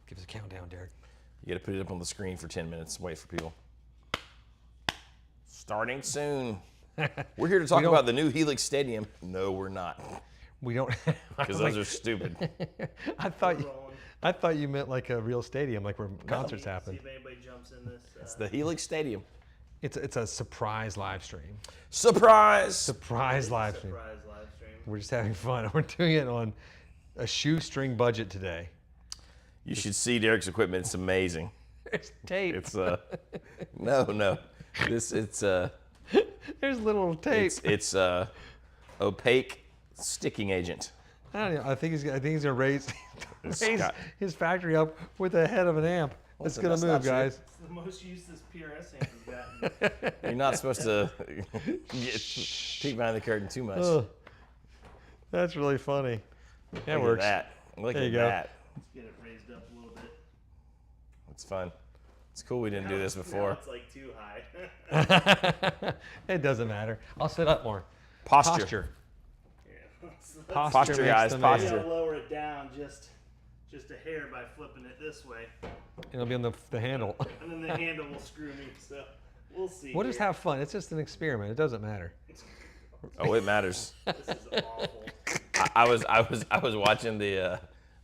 Give us a countdown, Derek. You got to put it up on the screen for 10 minutes. Wait for people. Starting soon. We're here to talk about the new Helix Stadium. No, we're not. We don't. Because those are stupid. I thought you meant like a real stadium, like where concerts happen. See if anybody jumps in this. It's the Helix Stadium. It's a surprise live stream. Surprise! Surprise live stream. Surprise live stream. We're just having fun. We're doing it on a shoestring budget today. You should see Derek's equipment. It's amazing. It's tape. It's no. It's There's little tape. It's opaque sticking agent. I don't know. I think he's gonna raise his factory up with the head of an amp. It's gonna move, guys. It's the most useless PRS amp he's gotten. You're not supposed to peek behind the curtain too much. Oh, that's really funny. That Look works. at that. Look There at you go. that. Let's get it raised up a little bit. It's fun. It's cool we didn't do this Now before. it's like too high. It doesn't matter. I'll sit up more. Posture. Yeah. So Posture, makes guys. the I'm man. Posture. gonna lower it down just a hair by flipping it this way, It'll be on the handle. and then the handle will screw me. So we'll see. We'll just here. have fun. It's just an experiment. It doesn't matter. Oh, it matters. This is awful. I was watching the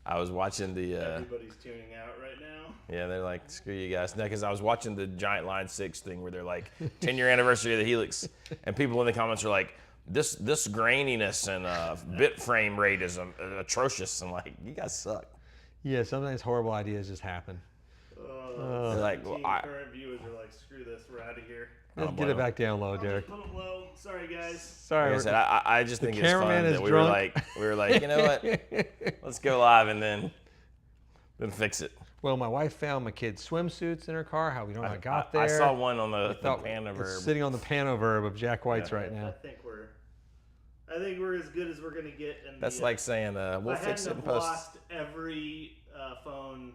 Everybody's tuning out right now. yeah, they're like, screw you guys. Because I was watching the Giant Line 6 thing where they're like, 10-year anniversary of the Helix. And people in the comments are like, this graininess and bit frame rate is atrocious. I'm like, you guys suck. Yeah, sometimes horrible ideas just happen. They're like, well, Current viewers are like, screw this, we're out of here. Let's get it back down low, I'll Derek. just put them low. Sorry, guys. Sorry. Like I said, I just think it's fun cameraman is that we drunk. were like, you know what? Let's go live and then fix it. Well, my wife found my kid's swimsuits in her car. How we don't know how I got there. I saw one on the Thought Panaverb. it's sitting on the Panaverb of Jack White's right I now. think we're as good as we're gonna get. In That's the, like saying we'll I fix it in hadn't post. lost every phone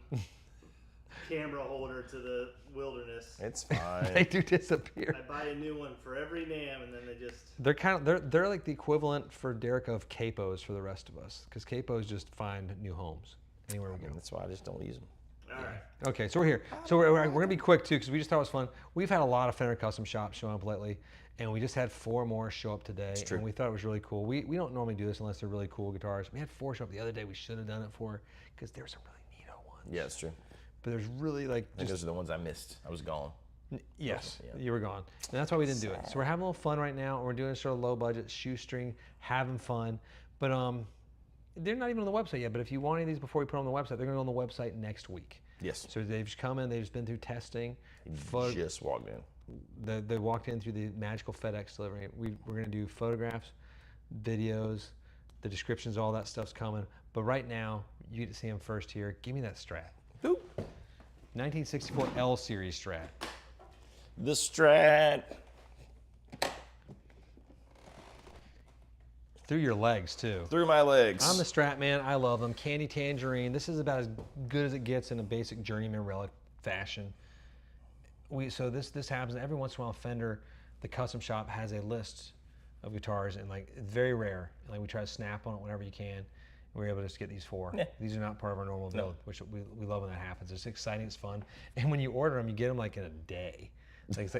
camera holder to the wilderness. It's They fine. do disappear. I buy a new one for every NAM, and then they just. They're like the equivalent for Derek of capos for the rest of us, because capos just find new homes anywhere we go. That's why I just don't use them. All right. Okay, so we're here. So we're gonna be quick too, because we just thought it was fun. We've had a lot of Fender Custom Shops showing up lately, and we just had 4 more show up today, true. and we thought it was really cool. We don't normally do this unless they're really cool guitars. We had 4 show up the other day. We should have done it for, because there were some really neato ones. Yeah, it's true. But there's really like I think those are the ones I missed. I was gone. Yes, Yeah. you were gone. And that's why we didn't do it. So we're having a little fun right now, and we're doing a sort of low budget shoestring, having fun. But they're not even on the website yet. But if you want any of these before we put them on the website, they're going to go on the website next week. Yes. So they've just come in, they've just been through testing. Just walked in. They walked in through the magical FedEx delivery. We're going to do photographs, videos, the descriptions, all that stuff's coming. But right now, you get to see them first here. Give me that Strat. Ooh. 1964 L Series Strat. The Strat. Through your legs, too. Through my legs. I'm the Strat man. I love them. Candy Tangerine. This is about as good as it gets in a basic journeyman relic fashion. So this happens every once in a while. Fender, the custom shop, has a list of guitars, and like it's very rare. And like we try to snap on it whenever you can. We're able to just get these 4. Yeah. These are not part of our normal build, which we love when that happens. It's exciting. It's fun. And when you order them, you get them like in a day. It's like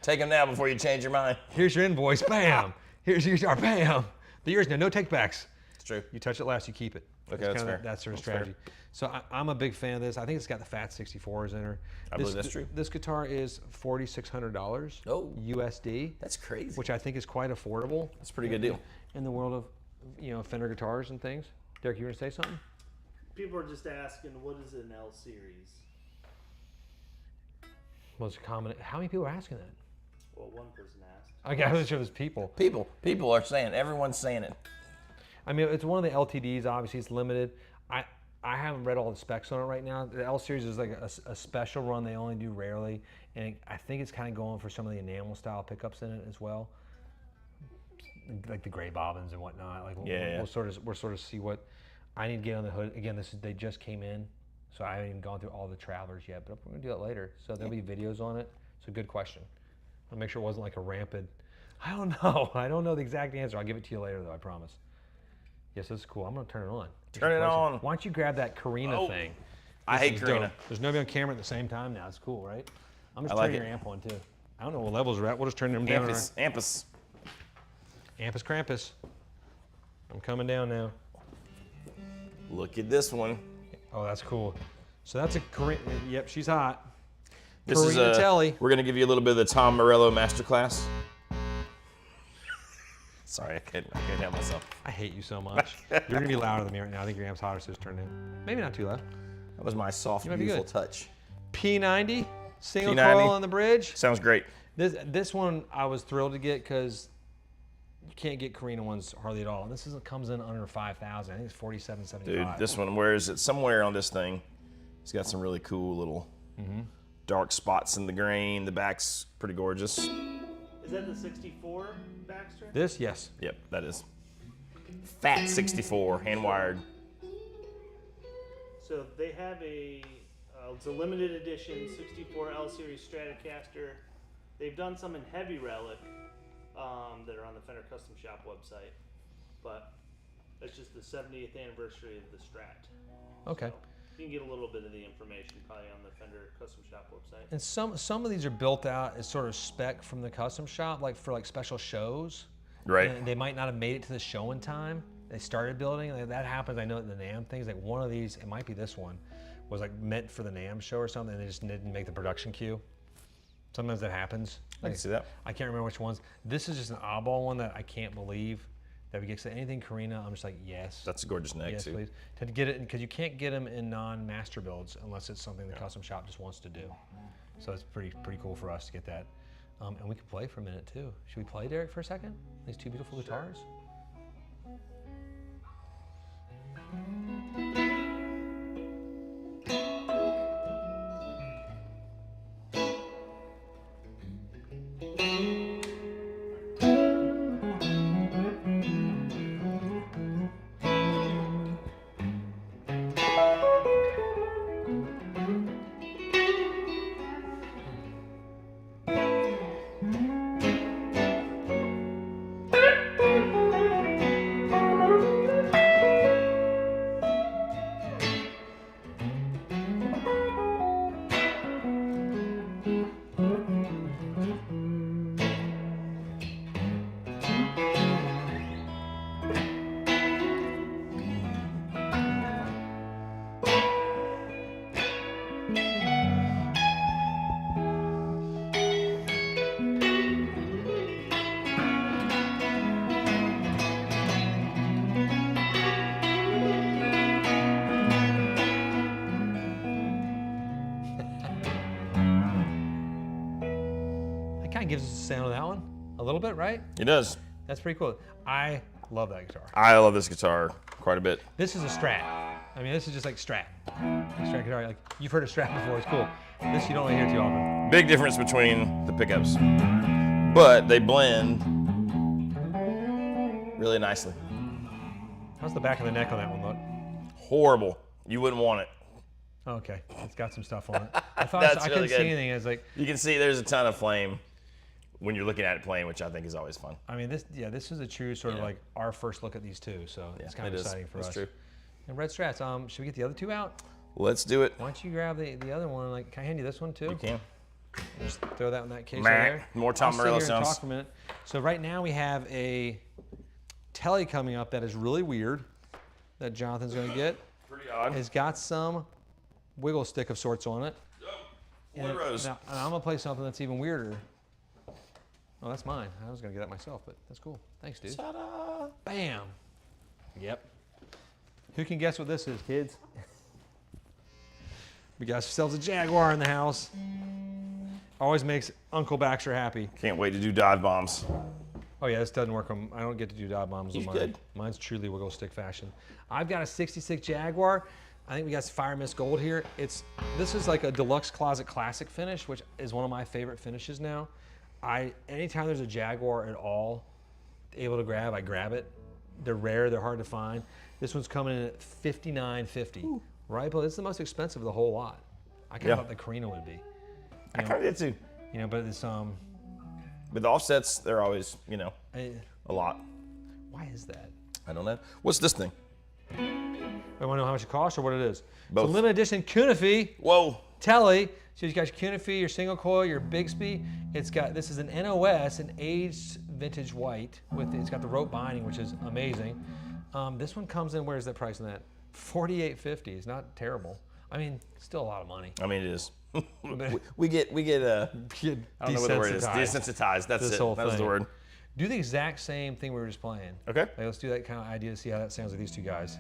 Take them now before you change your mind. Here's your invoice. Bam. Here's your guitar. Bam. The yours now. No takebacks. It's true. You touch it last, you keep it. Okay, It's that's kinda fair. that sort of That's fair. strategy. So I'm a big fan of this. I think it's got the Fat 64s in her. I believe that's true. This guitar is $4,600 Oh. USD, That's crazy. which I think is quite affordable. That's a pretty good deal. In the world of Fender guitars and things. Derek, you want to say something? People are just asking, what is an L series? Most common. How many people are asking that? Well, one person asked. Okay, I wasn't sure it was people. People are saying. Everyone's saying it. I mean, it's one of the LTDs. Obviously, it's limited. I haven't read all the specs on it right now. The L series is like a special run they only do rarely, and I think it's kind of going for some of the enamel style pickups in it as well, like the gray bobbins and whatnot. Like we'll sort of see what I need to get on the hood. Again, they just came in, so I haven't even gone through all the travelers yet. But we're gonna do that later. So there'll be videos on it. So good question. I'll make sure it wasn't like a rampant. I don't know. I don't know the exact answer. I'll give it to you later, though. I promise. Yes, this is cool. I'm gonna turn it on. Turn it on. Why don't you grab that Carina thing? I hate It's Karina. dope. There's nobody on camera at the same time now. It's cool, right? I'm just I like turning it. your amp on too. I don't know what levels we're at. We'll just turn them down. Ampus. Ampus. Ampus Krampus. I'm coming down now. Look at this one. Oh, that's cool. So that's a Karina. Yep, she's hot. This is Karina Telly. We're gonna give you a little bit of the Tom Morello masterclass. Sorry, I can't help myself. I hate you so much. You're gonna be louder than me right now. I think your amp's hotter, so it's turned in. Maybe not too loud. That was my soft, You might be beautiful good. touch. P90, single P90. coil on the bridge. Sounds great. This one I was thrilled to get because you can't get Karina ones hardly at all. And this comes in under 5,000. I think it's 47.75. Dude, this one, where is it? Somewhere on this thing, it's got some really cool little dark spots in the grain. The back's pretty gorgeous. Is that the 64 Baxter? This, yes. Yep, that is. Fat 64, hand wired. So they have it's a limited edition 64 L Series Stratocaster. They've done some in Heavy Relic that are on the Fender Custom Shop website, but it's just the 70th anniversary of the Strat. Okay. You can get a little bit of the information probably on the Fender Custom Shop website. And some of these are built out as sort of spec from the custom shop, like for like special shows. Right. And they might not have made it to the show in time. They started building. Like, that happens. I know at the NAMM things. Like one of these, it might be this one, was like meant for the NAMM show or something. And they just didn't make the production queue. Sometimes that happens. I can see that. I can't remember which ones. This is just an oddball one that I can't believe that we get. So anything Karina, I'm just like, yes. That's a gorgeous neck, Yes, too. please. To get it, because you can't get them in non-master builds unless it's something the custom shop just wants to do. So it's pretty cool for us to get that. And we can play for a minute too. Should we play, Derek, for a second? These two beautiful guitars. Kind of gives us the sound of that one a little bit, right? It does. That's pretty cool. I love that guitar. I love this guitar quite a bit. This is a Strat. I mean, this is just like Strat. Strat guitar. Like you've heard of Strat before. It's cool. This you don't really hear too often. Big difference between the pickups, but they blend really nicely. How's the back of the neck on that one look? Horrible. You wouldn't want it. Oh, okay, it's got some stuff on it. I thought That's I really couldn't see good. anything. I was like, You can see there's a ton of flame when you're looking at it playing, which I think is always fun. I mean, this is a true sort of Yeah. like our first look at these two. So it's kind it of is. exciting for That's us. true. And red Strats. Should we get the other two out? Let's do it. Why don't you grab the other one? Like, can I hand you this one too? You can. Just throw that in that case Meh. right there. More Tom I'll sit Morello here and sounds. talk for a minute. So right now we have a Telly coming up that is really weird that Jonathan's going to get. Pretty odd. It's got some wiggle stick of sorts on it. Wood rose. Now, and I'm going to play something that's even weirder. Oh, that's mine. I was going to get that myself, but that's cool. Thanks, dude. Ta-da. Bam. Yep. Who can guess what this is, kids? We got ourselves a Jaguar in the house. Always makes Uncle Baxter happy. Can't wait to do dive bombs. Oh yeah, this doesn't work on, I don't get to do dive bombs on You mine. should. Mine's truly wiggle stick fashion. I've got a 66 Jaguar. I think we got Fire Mist Gold here. This is like a deluxe closet classic finish, which is one of my favorite finishes now. Anytime there's a Jaguar at all able to grab, I grab it. They're rare, they're hard to find. This one's coming in at $59.50. Right, but it's the most expensive of the whole lot. I kind of Yeah. thought the Carino would be. I kind of did too. You know, but it's With the offsets, they're always, a lot. why is that? I don't know. What's this thing? I want to know how much it costs or what it is. Both. So limited edition Kunify Whoa. Telly. So you got your Kunify, your single coil, your Bigsby. This is an NOS, an aged vintage white. It's got the rope binding, which is amazing. This one comes in, where's that price on that? $48.50. It's not terrible. I mean, still a lot of money. I mean, it is. we get I don't know what the word is. Desensitized. That's This it. whole That's the thing. word. Do the exact same thing we were just playing. Okay. Like, let's do that kind of idea to see how that sounds with these two guys.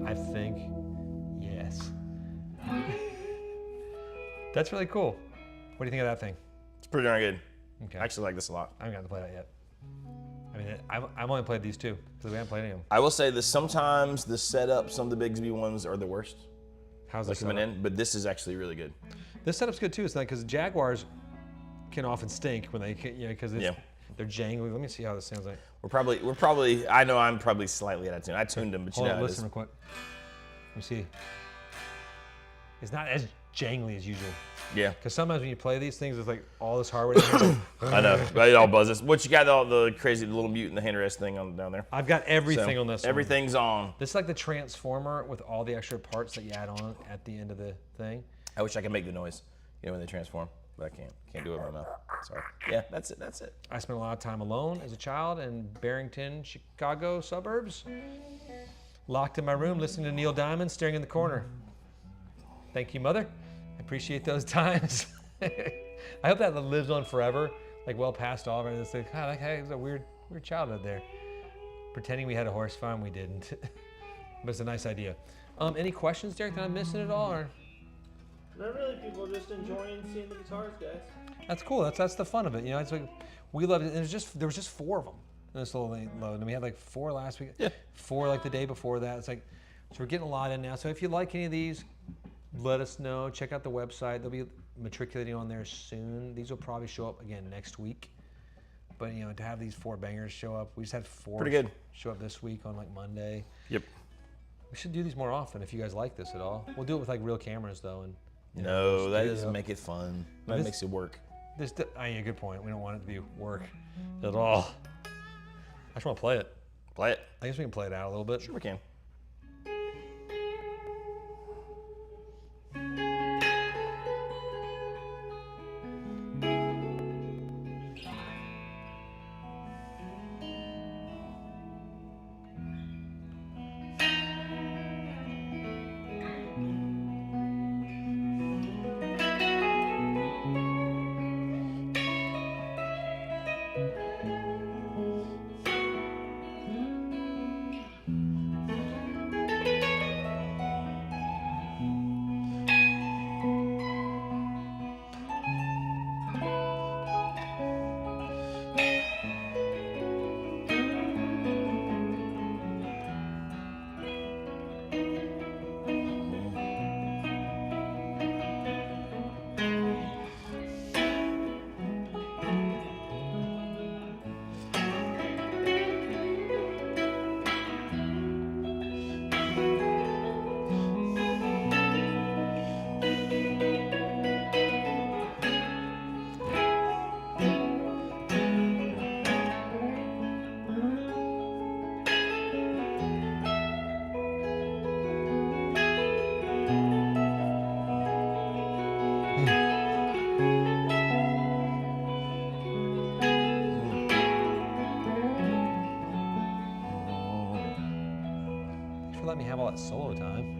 I think, yes. That's really cool. What do you think of that thing? It's pretty darn good. Okay. I actually like this a lot. I haven't gotten to play that yet. I mean, I've only played these two because we haven't played any of them. I will say that sometimes the setup, some of the Bigsby ones are the worst. How's Like this coming in, but this is actually really good. This setup's good too. It's like because Jaguars can often stink when they, because Yeah. they're jangly. Let me see how this sounds like. We're probably. I know I'm probably slightly out of tune. I tuned them, but you Hold know on, how it listen is. real quick. Let me see. It's not as jangly as usual. Yeah, Because sometimes when you play these things, it's like all this hardware. I know. But it all buzzes. What you got? All the crazy little mute and the hand rest thing on down there. I've got everything So, on this one. Everything's on. This is like the transformer with all the extra parts that you add on at the end of the thing. I wish I could make the noise, when they transform, but I can't. Can't do it right now. Sorry. Yeah, that's it. That's it. I spent a lot of time alone as a child in Barrington, Chicago suburbs. Locked in my room, listening to Neil Diamond, staring in the corner. Thank you, Mother. I appreciate those times. I hope that lives on forever, like well past all of it. It's like, God, that guy was a weird childhood there. Pretending we had a horse farm, we didn't. But it's a nice idea. Any questions, Derek? Did I miss it at all? Or? Not really. People are just enjoying seeing the guitars, guys. That's cool. That's the fun of it. It's like we loved it. And there was just 4 of them in this little load, and we had like 4 last week. Yeah. 4 like the day before that. It's like, so we're getting a lot in now. So if you like any of these, let us know. Check out the website. They'll be matriculating on there soon. These will probably show up again next week. But to have these 4 bangers show up, we just had 4 Pretty good. show up this week on like Monday. Yep. We should do these more often if you guys like this at all. We'll do it with like real cameras though, and No, that studio. doesn't make it fun. That This- makes it work. yeah, good point. We don't want it to be work at all. I just want to play it. Play it. I guess we can play it out a little bit. Sure we can. letting me have all that solo time.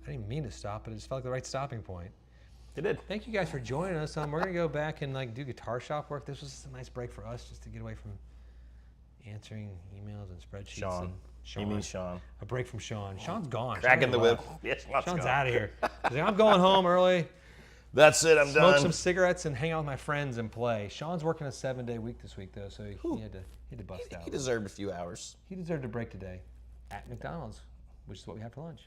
I didn't mean to stop, but it just felt like the right stopping point. It did. Thank you guys for joining us. We're gonna go back and like do guitar shop work. This was a nice break for us, just to get away from answering emails and spreadsheets. Sean. And You mean Sean. A break from Sean. Sean's gone. Cracking the whip. left. Yes, Sean's out of here. He's like, I'm going home early, That's it. I'm smoke done. some cigarettes, and hang out with my friends and play. Sean's working a 7-day week this week though, so he had to bust out. He deserved a few hours. He deserved a break today at McDonald's, which is what we had for lunch.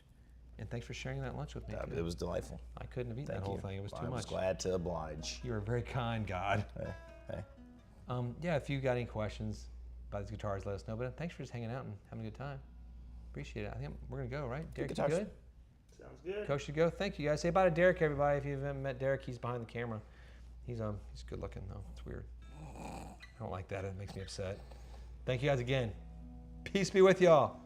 And thanks for sharing that lunch with me. It was delightful. I couldn't have eaten Thank that whole you. thing. It was too I was much. glad to oblige. You were very kind, God. Hey. Yeah, if you got any questions about these guitars, let us know. But thanks for just hanging out and having a good time. Appreciate it. I think we're gonna go, right? Derek, you guitars. good? Sounds good. Coach should go. Thank you guys. Say bye to Derek, everybody. If you haven't met Derek, he's behind the camera. He's good looking though. It's weird. I don't like that. It makes me upset. Thank you guys again. Peace be with y'all.